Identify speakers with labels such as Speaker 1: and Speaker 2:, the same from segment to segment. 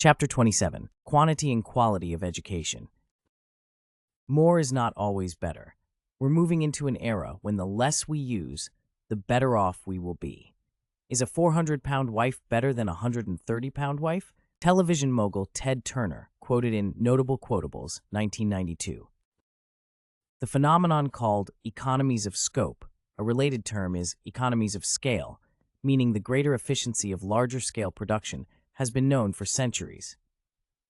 Speaker 1: Chapter 27. Quantity and Quality of Education. More is not always better. We're moving into an era when the less we use, the better off we will be. Is a 400-pound wife better than a 130-pound wife? Television mogul Ted Turner, quoted in Notable Quotables, 1992. The phenomenon called economies of scope, a related term is economies of scale, meaning the greater efficiency of larger-scale production, has been known for centuries.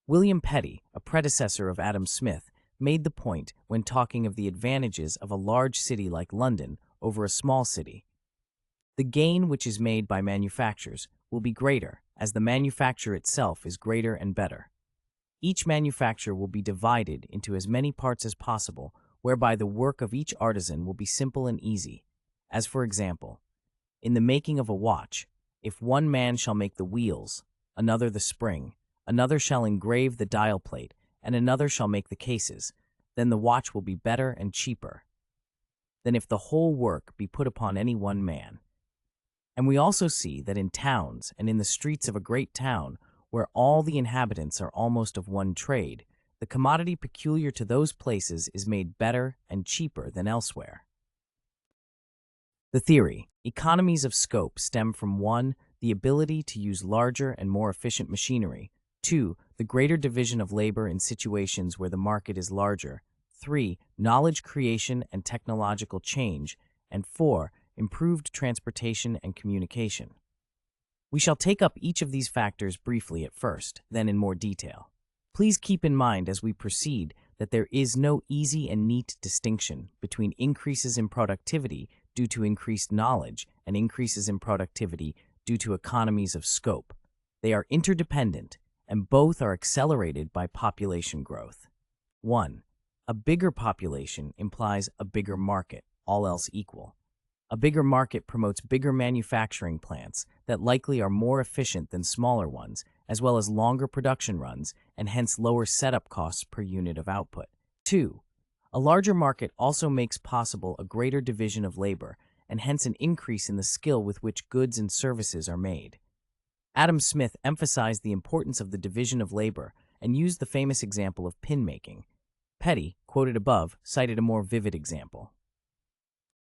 Speaker 1: William Petty, a predecessor of Adam Smith, made the point when talking of the advantages of a large city like London over a small city. The gain which is made by manufactures will be greater as the manufacture itself is greater and better. Each manufacture will be divided into as many parts as possible, whereby the work of each artisan will be simple and easy. As for example, in the making of a watch, if one man shall make the wheels, another the spring, another shall engrave the dial plate, and another shall make the cases, then the watch will be better and cheaper than if the whole work be put upon any one man. And we also see that in towns and in the streets of a great town, where all the inhabitants are almost of one trade, the commodity peculiar to those places is made better and cheaper than elsewhere. The theory, economies of scope, stem from 1. The ability to use larger and more efficient machinery, 2. The greater division of labor in situations where the market is larger, 3. Knowledge creation and technological change, and 4. Improved transportation and communication. We shall take up each of these factors briefly at first, then in more detail. Please keep in mind as we proceed that there is no easy and neat distinction between increases in productivity due to increased knowledge and increases in productivity due to economies of scope. They are interdependent, and both are accelerated by population growth. 1. A bigger population implies a bigger market, all else equal. A bigger market promotes bigger manufacturing plants that likely are more efficient than smaller ones, as well as longer production runs and hence lower setup costs per unit of output. 2. A larger market also makes possible a greater division of labor and hence an increase in the skill with which goods and services are made. Adam Smith emphasized the importance of the division of labor and used the famous example of pin making. Petty, quoted above, cited a more vivid example.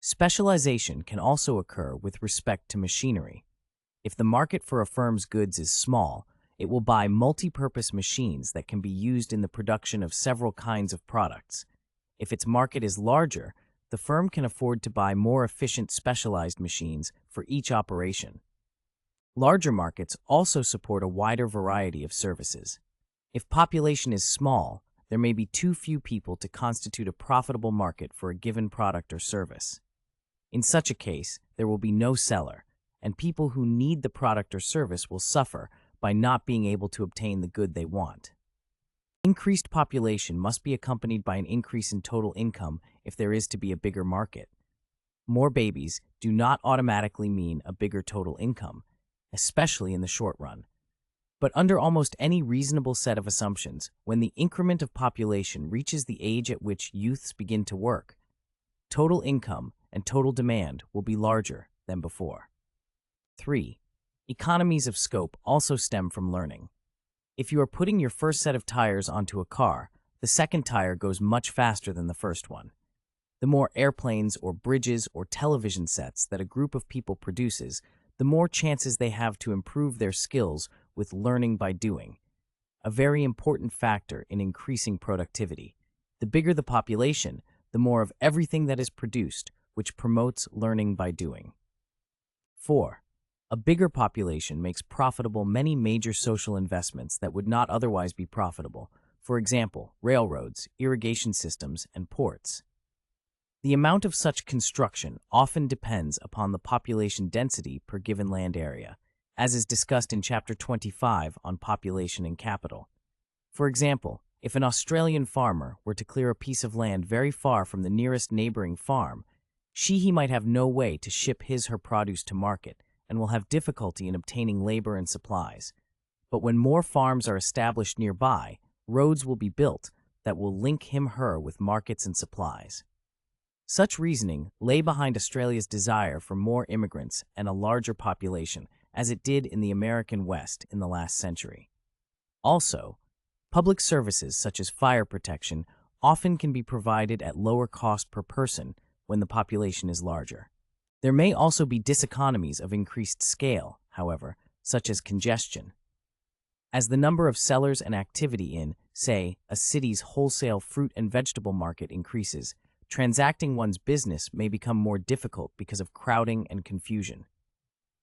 Speaker 1: Specialization can also occur with respect to machinery. If the market for a firm's goods is small, it will buy multi-purpose machines that can be used in the production of several kinds of products. If its market is larger, the firm can afford to buy more efficient specialized machines for each operation. Larger markets also support a wider variety of services. If population is small, there may be too few people to constitute a profitable market for a given product or service. In such a case, there will be no seller, and people who need the product or service will suffer by not being able to obtain the good they want. Increased population must be accompanied by an increase in total income if there is to be a bigger market. More babies do not automatically mean a bigger total income, especially in the short run. But under almost any reasonable set of assumptions, when the increment of population reaches the age at which youths begin to work, total income and total demand will be larger than before. 3. Economies of scope also stem from learning. If you are putting your first set of tires onto a car, the second tire goes much faster than the first one. The more airplanes or bridges or television sets that a group of people produces, the more chances they have to improve their skills with learning by doing, a very important factor in increasing productivity. The bigger the population, the more of everything that is produced, which promotes learning by doing. 4. A bigger population makes profitable many major social investments that would not otherwise be profitable, for example, railroads, irrigation systems, and ports. The amount of such construction often depends upon the population density per given land area, as is discussed in Chapter 25 on population and capital. For example, if an Australian farmer were to clear a piece of land very far from the nearest neighboring farm, he might have no way to ship her produce to market, and will have difficulty in obtaining labor and supplies. But when more farms are established nearby, roads will be built that will link her with markets and supplies. Such reasoning lay behind Australia's desire for more immigrants and a larger population, as it did in the American West in the last century. Also, public services such as fire protection often can be provided at lower cost per person when the population is larger. There may also be diseconomies of increased scale, however, such as congestion. As the number of sellers and activity in, say, a city's wholesale fruit and vegetable market increases, transacting one's business may become more difficult because of crowding and confusion.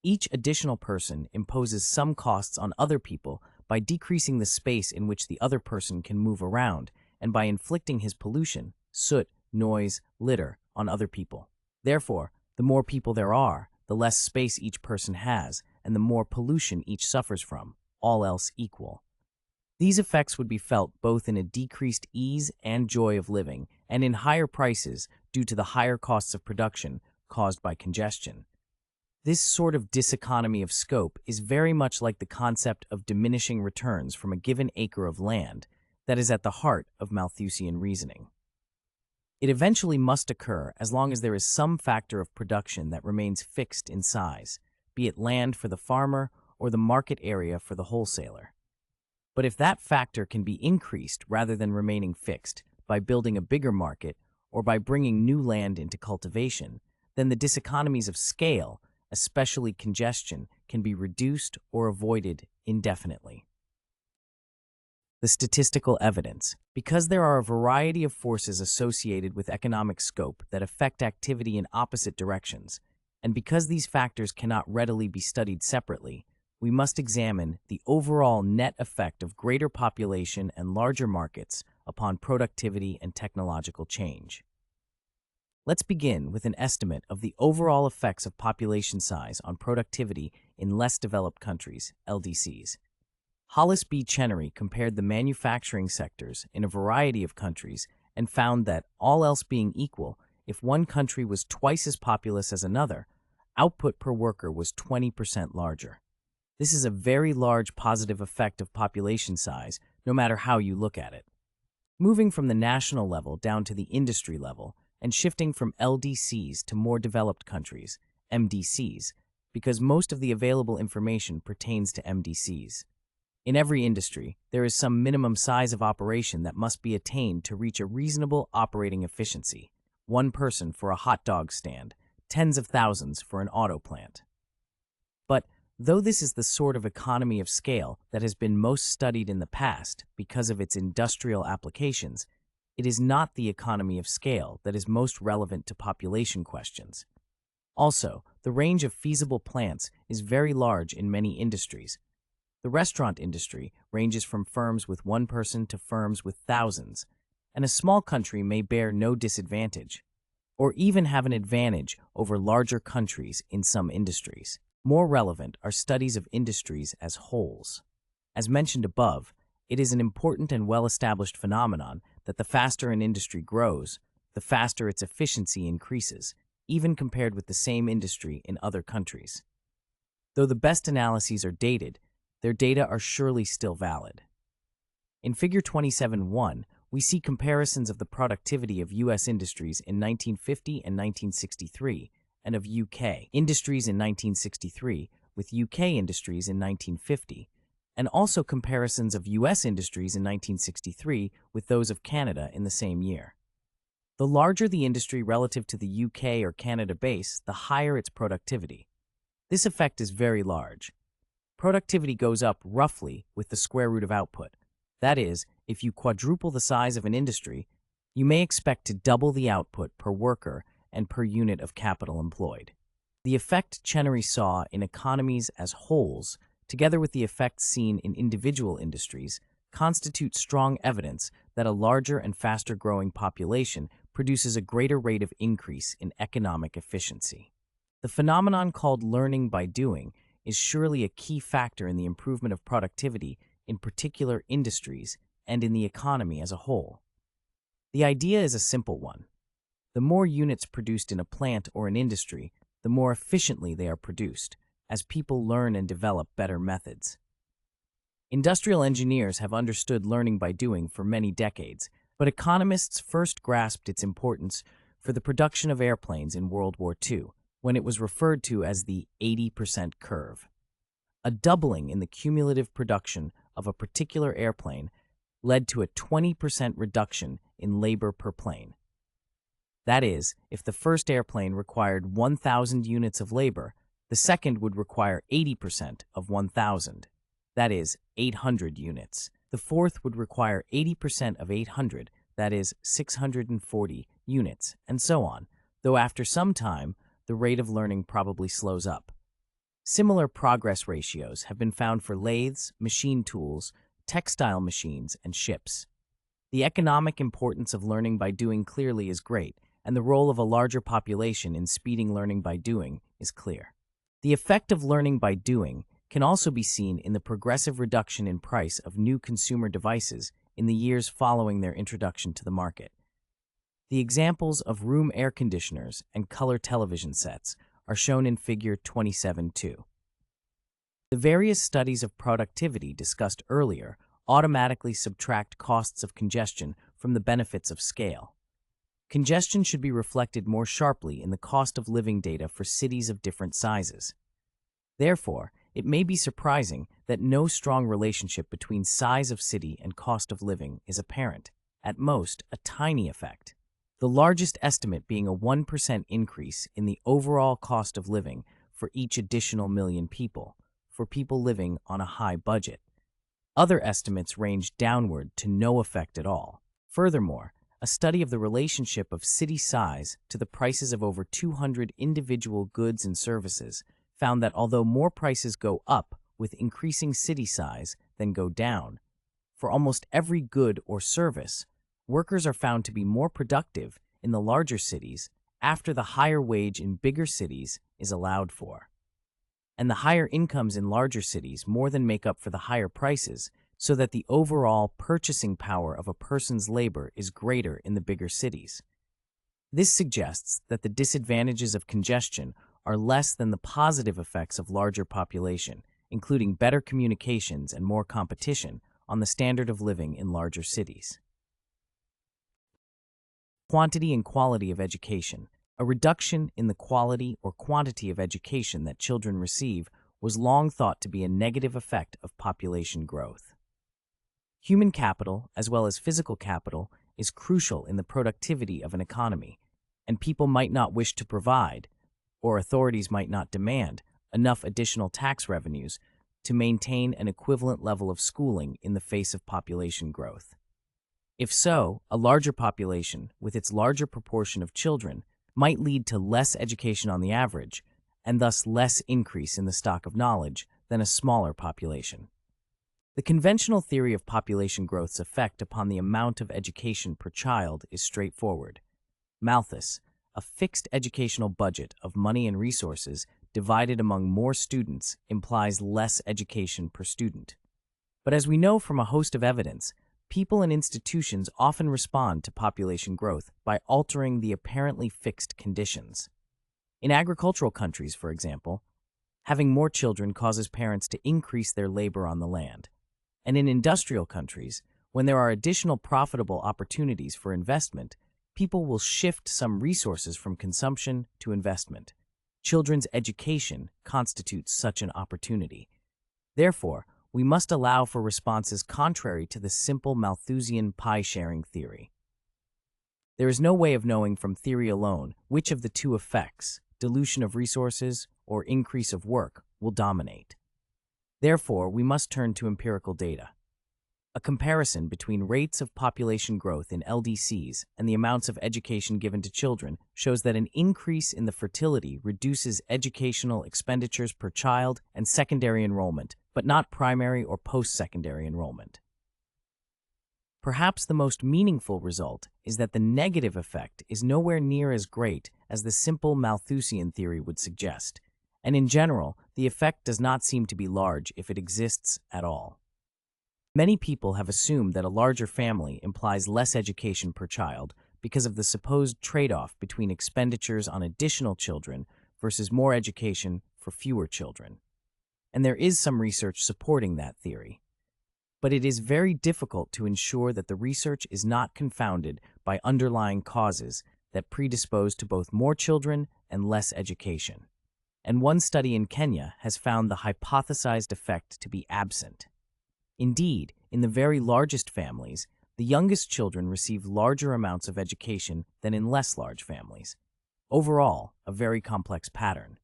Speaker 1: Each additional person imposes some costs on other people by decreasing the space in which the other person can move around and by inflicting his pollution, soot, noise, litter on other people. Therefore, the more people there are, the less space each person has, and the more pollution each suffers from, all else equal. These effects would be felt both in a decreased ease and joy of living and in higher prices due to the higher costs of production caused by congestion. This sort of diseconomy of scope is very much like the concept of diminishing returns from a given acre of land that is at the heart of Malthusian reasoning. It eventually must occur as long as there is some factor of production that remains fixed in size, be it land for the farmer or the market area for the wholesaler. But if that factor can be increased rather than remaining fixed by building a bigger market or by bringing new land into cultivation, then the diseconomies of scale, especially congestion, can be reduced or avoided indefinitely. The statistical evidence. Because there are a variety of forces associated with economic scope that affect activity in opposite directions, and because these factors cannot readily be studied separately, we must examine the overall net effect of greater population and larger markets upon productivity and technological change. Let's begin with an estimate of the overall effects of population size on productivity in less developed countries, LDCs. Hollis B. Chenery compared the manufacturing sectors in a variety of countries and found that, all else being equal, if one country was twice as populous as another, output per worker was 20% larger. This is a very large positive effect of population size, no matter how you look at it. Moving from the national level down to the industry level, and shifting from LDCs to more developed countries, MDCs, because most of the available information pertains to MDCs. In every industry, there is some minimum size of operation that must be attained to reach a reasonable operating efficiency. One person for a hot dog stand, tens of thousands for an auto plant. But though this is the sort of economy of scale that has been most studied in the past because of its industrial applications, it is not the economy of scale that is most relevant to population questions. Also, the range of feasible plants is very large in many industries. The restaurant industry ranges from firms with one person to firms with thousands, and a small country may bear no disadvantage, or even have an advantage over larger countries in some industries. More relevant are studies of industries as wholes. As mentioned above, it is an important and well-established phenomenon that the faster an industry grows, the faster its efficiency increases, even compared with the same industry in other countries. Though the best analyses are dated, their data are surely still valid. In Figure 27.1, we see comparisons of the productivity of U.S. industries in 1950 and 1963, and of UK industries in 1963 with UK industries in 1950, and also comparisons of U.S. industries in 1963 with those of Canada in the same year. The larger the industry relative to the UK or Canada base, the higher its productivity. This effect is very large. Productivity goes up roughly with the square root of output. That is, if you quadruple the size of an industry, you may expect to double the output per worker and per unit of capital employed. The effect Chenery saw in economies as wholes, together with the effects seen in individual industries, constitute strong evidence that a larger and faster-growing population produces a greater rate of increase in economic efficiency. The phenomenon called learning by doing is surely a key factor in the improvement of productivity in particular industries and in the economy as a whole. The idea is a simple one. The more units produced in a plant or an industry, the more efficiently they are produced, as people learn and develop better methods. Industrial engineers have understood learning by doing for many decades, but economists first grasped its importance for the production of airplanes in World War II, when it was referred to as the 80% curve. A doubling in the cumulative production of a particular airplane led to a 20% reduction in labor per plane. That is, if the first airplane required 1,000 units of labor, the second would require 80% of 1,000. That is, 800 units. The fourth would require 80% of 800, that is, 640 units, and so on, though after some time, the rate of learning probably slows up. Similar progress ratios have been found for lathes, machine tools, textile machines, and ships. The economic importance of learning by doing clearly is great, and the role of a larger population in speeding learning by doing is clear. The effect of learning by doing can also be seen in the progressive reduction in price of new consumer devices in the years following their introduction to the market. The examples of room air conditioners and color television sets are shown in Figure 27.2. The various studies of productivity discussed earlier automatically subtract costs of congestion from the benefits of scale. Congestion should be reflected more sharply in the cost of living data for cities of different sizes. Therefore, it may be surprising that no strong relationship between size of city and cost of living is apparent, at most a tiny effect. The largest estimate being a 1% increase in the overall cost of living for each additional million people, for people living on a high budget. Other estimates range downward to no effect at all. Furthermore, a study of the relationship of city size to the prices of over 200 individual goods and services found that although more prices go up with increasing city size than go down, for almost every good or service, workers are found to be more productive in the larger cities after the higher wage in bigger cities is allowed for. And the higher incomes in larger cities more than make up for the higher prices, so that the overall purchasing power of a person's labor is greater in the bigger cities. This suggests that the disadvantages of congestion are less than the positive effects of larger population, including better communications and more competition on the standard of living in larger cities. Quantity and quality of education. A reduction in the quality or quantity of education that children receive was long thought to be a negative effect of population growth. Human capital, as well as physical capital, is crucial in the productivity of an economy, and people might not wish to provide, or authorities might not demand, enough additional tax revenues to maintain an equivalent level of schooling in the face of population growth. If so, a larger population, with its larger proportion of children, might lead to less education on the average, and thus less increase in the stock of knowledge than a smaller population. The conventional theory of population growth's effect upon the amount of education per child is straightforward. Malthus, a fixed educational budget of money and resources divided among more students implies less education per student. But as we know from a host of evidence, people and institutions often respond to population growth by altering the apparently fixed conditions. In agricultural countries, for example, having more children causes parents to increase their labor on the land. And in industrial countries, when there are additional profitable opportunities for investment, people will shift some resources from consumption to investment. Children's education constitutes such an opportunity. Therefore, we must allow for responses contrary to the simple Malthusian pie-sharing theory. There is no way of knowing from theory alone which of the two effects, dilution of resources or increase of work, will dominate. Therefore, we must turn to empirical data. A comparison between rates of population growth in LDCs and the amounts of education given to children shows that an increase in the fertility reduces educational expenditures per child and secondary enrollment, but not primary or post-secondary enrollment. Perhaps the most meaningful result is that the negative effect is nowhere near as great as the simple Malthusian theory would suggest, and in general, the effect does not seem to be large if it exists at all. Many people have assumed that a larger family implies less education per child because of the supposed trade-off between expenditures on additional children versus more education for fewer children. And there is some research supporting that theory. But it is very difficult to ensure that the research is not confounded by underlying causes that predispose to both more children and less education. And one study in Kenya has found the hypothesized effect to be absent. Indeed, in the very largest families, the youngest children receive larger amounts of education than in less large families. Overall, a very complex pattern.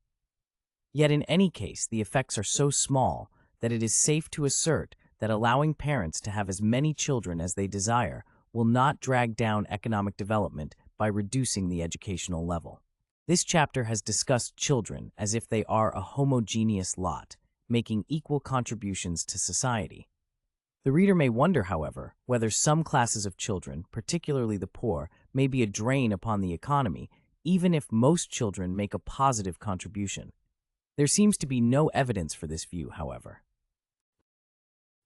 Speaker 1: Yet in any case, the effects are so small that it is safe to assert that allowing parents to have as many children as they desire will not drag down economic development by reducing the educational level. This chapter has discussed children as if they are a homogeneous lot, making equal contributions to society. The reader may wonder, however, whether some classes of children, particularly the poor, may be a drain upon the economy, even if most children make a positive contribution. There seems to be no evidence for this view, however.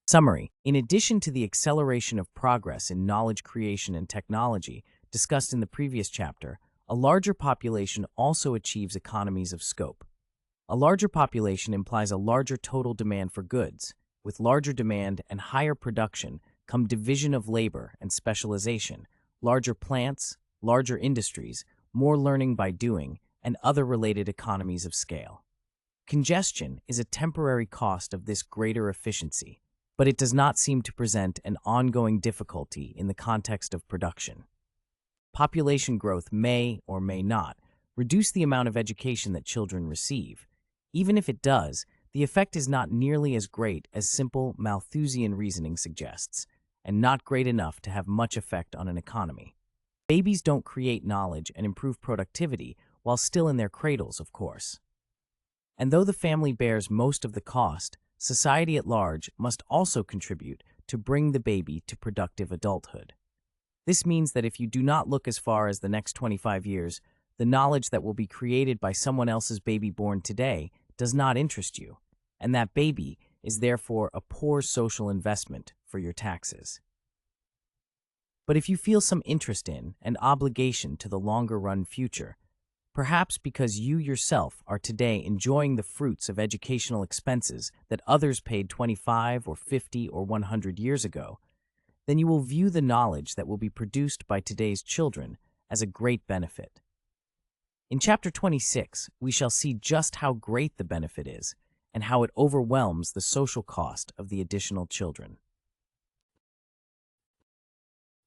Speaker 1: Summary: in addition to the acceleration of progress in knowledge creation and technology discussed in the previous chapter, a larger population also achieves economies of scope. A larger population implies a larger total demand for goods. With larger demand and higher production come division of labor and specialization, larger plants, larger industries, more learning by doing, and other related economies of scale. Congestion is a temporary cost of this greater efficiency, but it does not seem to present an ongoing difficulty in the context of production. Population growth may or may not reduce the amount of education that children receive. Even if it does, the effect is not nearly as great as simple Malthusian reasoning suggests, and not great enough to have much effect on an economy. Babies don't create knowledge and improve productivity while still in their cradles, of course. And though the family bears most of the cost, society at large must also contribute to bring the baby to productive adulthood. This means that if you do not look as far as the next 25 years, the knowledge that will be created by someone else's baby born today does not interest you, and that baby is therefore a poor social investment for your taxes. But if you feel some interest in and obligation to the longer-run future, perhaps because you yourself are today enjoying the fruits of educational expenses that others paid 25 or 50 or 100 years ago, then you will view the knowledge that will be produced by today's children as a great benefit. In Chapter 26, we shall see just how great the benefit is and how it overwhelms the social cost of the additional children.